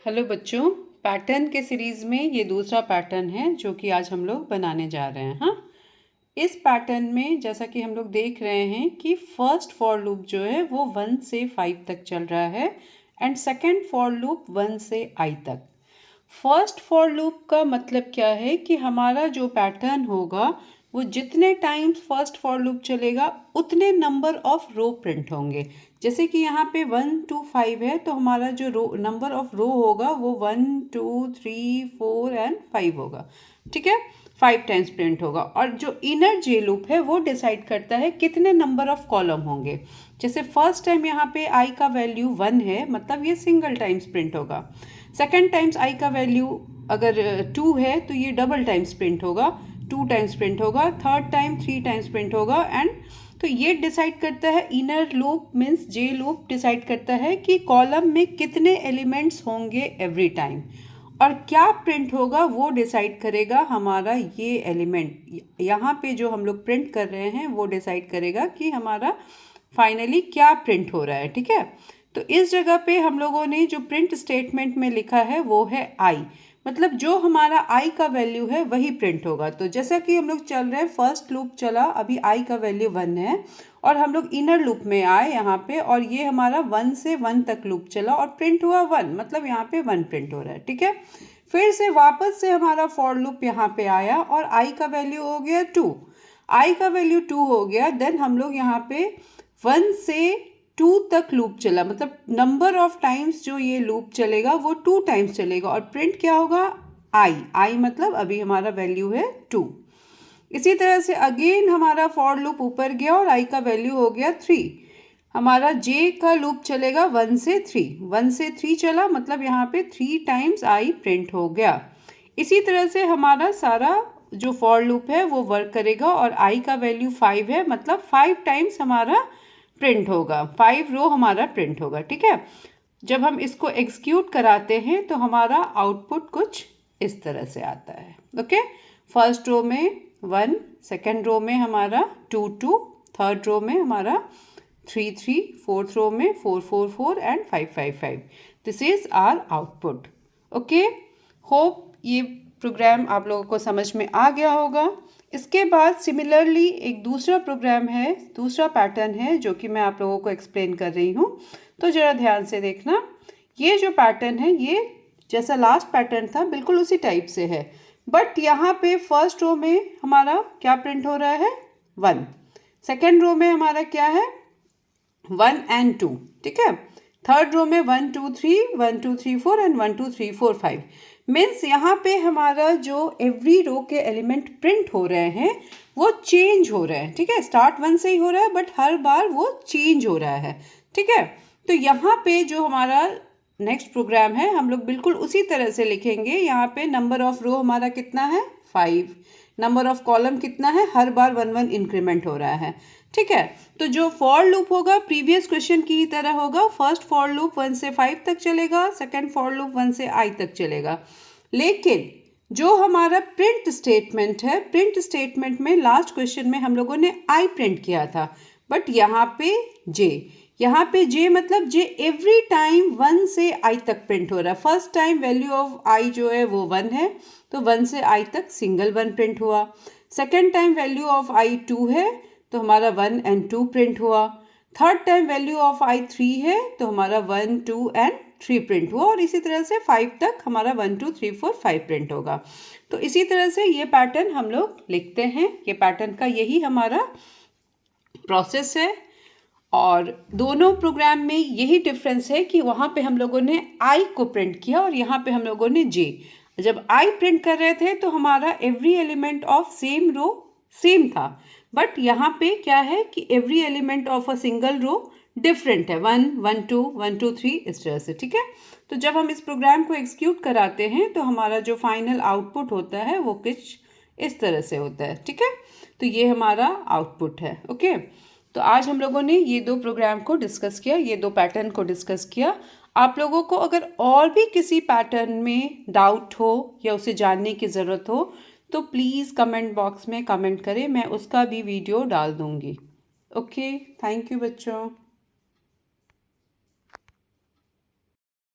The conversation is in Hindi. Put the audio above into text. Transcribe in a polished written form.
हेलो बच्चों, पैटर्न के सीरीज़ में ये दूसरा पैटर्न है जो कि आज हम लोग बनाने जा रहे हैं। हाँ, इस पैटर्न में जैसा कि हम लोग देख रहे हैं कि फर्स्ट फॉर लूप जो है वो 1 से 5 तक चल रहा है एंड सेकंड फॉर लूप 1 से i तक। फर्स्ट फॉर लूप का मतलब क्या है कि हमारा जो पैटर्न होगा वो जितने टाइम्स फर्स्ट फॉर लूप चलेगा उतने नंबर ऑफ रो प्रिंट होंगे। जैसे कि यहाँ पे 1 to 5 है तो हमारा जो रो नंबर ऑफ रो होगा वो 1 2 3 4 एंड 5 होगा। ठीक है, 5 टाइम्स प्रिंट होगा। और जो इनर जे लूप है वो डिसाइड करता है कितने नंबर ऑफ कॉलम होंगे। जैसे फर्स्ट टाइम यहाँ पे i का वैल्यू 1 है, मतलब ये सिंगल टाइम्स प्रिंट होगा। सेकेंड टाइम्स i का वैल्यू अगर 2 है तो ये डबल टाइम्स प्रिंट होगा, 2 टाइम्स प्रिंट होगा। थर्ड टाइम 3 टाइम्स प्रिंट होगा। एंड तो ये डिसाइड करता है, इनर लूप मीन्स जे लूप डिसाइड करता है कि कॉलम में कितने एलिमेंट्स होंगे एवरी टाइम, और क्या प्रिंट होगा वो डिसाइड करेगा हमारा ये एलिमेंट। यहाँ पे जो हम लोग प्रिंट कर रहे हैं वो डिसाइड करेगा कि हमारा फाइनली क्या प्रिंट हो रहा है। ठीक है, तो इस जगह पे हम लोगों ने जो प्रिंट स्टेटमेंट में लिखा है वो है i, मतलब जो हमारा i का वैल्यू है वही प्रिंट होगा। तो जैसा कि हम लोग चल रहे हैं, फर्स्ट लूप चला, अभी i का वैल्यू 1 है और हम लोग इनर लूप में आए यहाँ पे, और ये हमारा 1 से 1 तक लूप चला और प्रिंट हुआ 1, मतलब यहाँ पे 1 प्रिंट हो रहा है। ठीक है, फिर से वापस से हमारा फॉर लूप यहाँ पे आया और i का वैल्यू हो गया 2, i का वैल्यू 2 हो गया। देन हम लोग यहाँ पे 1 से 2 तक लूप चला, मतलब नंबर ऑफ टाइम्स जो ये लूप चलेगा वो 2 टाइम्स चलेगा और प्रिंट क्या होगा i मतलब अभी हमारा वैल्यू है 2। इसी तरह से अगेन हमारा फॉर लूप ऊपर गया और i का वैल्यू हो गया 3। हमारा j का लूप चलेगा 1 से 3, 1 से 3 चला, मतलब यहाँ पे 3 टाइम्स i प्रिंट हो गया। इसी तरह से हमारा सारा जो फॉर लूप है वो वर्क करेगा और i का वैल्यू 5 है, मतलब 5 टाइम्स हमारा प्रिंट होगा, 5 रो हमारा प्रिंट होगा। ठीक है, जब हम इसको एग्जीक्यूट कराते हैं तो हमारा आउटपुट कुछ इस तरह से आता है। ओके, फर्स्ट रो में 1, सेकेंड रो में हमारा 2 2, थर्ड रो में हमारा 3 3, फोर्थ रो में 4 4 4 and 5 5 5। This is our output. Okay, hope ये प्रोग्राम आप लोगों को समझ में आ गया होगा। इसके बाद सिमिलरली एक दूसरा प्रोग्राम है, दूसरा पैटर्न है जो कि मैं आप लोगों को एक्सप्लेन कर रही हूँ, तो ज़रा ध्यान से देखना। ये जो पैटर्न है ये जैसा लास्ट पैटर्न था बिल्कुल उसी टाइप से है, बट यहाँ पे फर्स्ट रो में हमारा क्या प्रिंट हो रहा है 1, सेकेंड रो में हमारा क्या है 1 and 2। ठीक है, थर्ड रो में 1 2 3, 1 2 3 4 एंड 1 2 3 4 5। मीन्स यहाँ पे हमारा जो एवरी रो के एलिमेंट प्रिंट हो रहे हैं वो चेंज हो रहे हैं। ठीक है, स्टार्ट 1 से ही हो रहा है बट हर बार वो चेंज हो रहा है। ठीक है, तो यहाँ पे जो हमारा नेक्स्ट प्रोग्राम है हम लोग बिल्कुल उसी तरह से लिखेंगे। यहाँ पे नंबर ऑफ रो हमारा कितना है 5, नंबर ऑफ कॉलम कितना है, हर बार 1 1 इंक्रीमेंट हो रहा है। ठीक है, तो जो फॉर लूप होगा प्रीवियस क्वेश्चन की ही तरह होगा। फर्स्ट फॉर लूप 1 से 5 तक चलेगा, सेकंड फॉर लूप 1 से i तक चलेगा। लेकिन जो हमारा प्रिंट स्टेटमेंट है, प्रिंट स्टेटमेंट में लास्ट क्वेश्चन में हम लोगों ने i प्रिंट किया था, बट यहाँ पे j, यहाँ पे j मतलब j एवरी टाइम 1 से i तक प्रिंट हो रहा है। First time value of i जो है वो 1 है तो 1 से i तक सिंगल 1 प्रिंट हुआ। Second time value of i 2 है तो हमारा 1 and 2 प्रिंट हुआ। Third time value of i 3 है तो हमारा 1 2 and 3 प्रिंट हुआ, और इसी तरह से 5 तक हमारा 1 2 3 4 5 प्रिंट होगा। तो इसी तरह से ये पैटर्न हम लोग लिखते हैं, ये पैटर्न का यही हमारा प्रोसेस है। और दोनों प्रोग्राम में यही डिफरेंस है कि वहाँ पे हम लोगों ने i को प्रिंट किया और यहाँ पे हम लोगों ने j। जब i प्रिंट कर रहे थे तो हमारा every element of same row same था, बट यहाँ पे क्या है कि every element of a single row different है, 1 1 2 1 2 3 इस तरह से। ठीक है, तो जब हम इस प्रोग्राम को एग्जीक्यूट कराते हैं तो हमारा जो फाइनल आउटपुट होता है वो कुछ इस तरह से होता है। ठीक है, तो ये हमारा आउटपुट है। ओके, तो आज हम लोगों ने ये 2 प्रोग्राम को डिस्कस किया, ये 2 पैटर्न को डिस्कस किया। आप लोगों को अगर और भी किसी पैटर्न में डाउट हो या उसे जानने की ज़रूरत हो तो प्लीज़ कमेंट बॉक्स में कमेंट करें, मैं उसका भी वीडियो डाल दूँगी। ओके, थैंक यू बच्चों।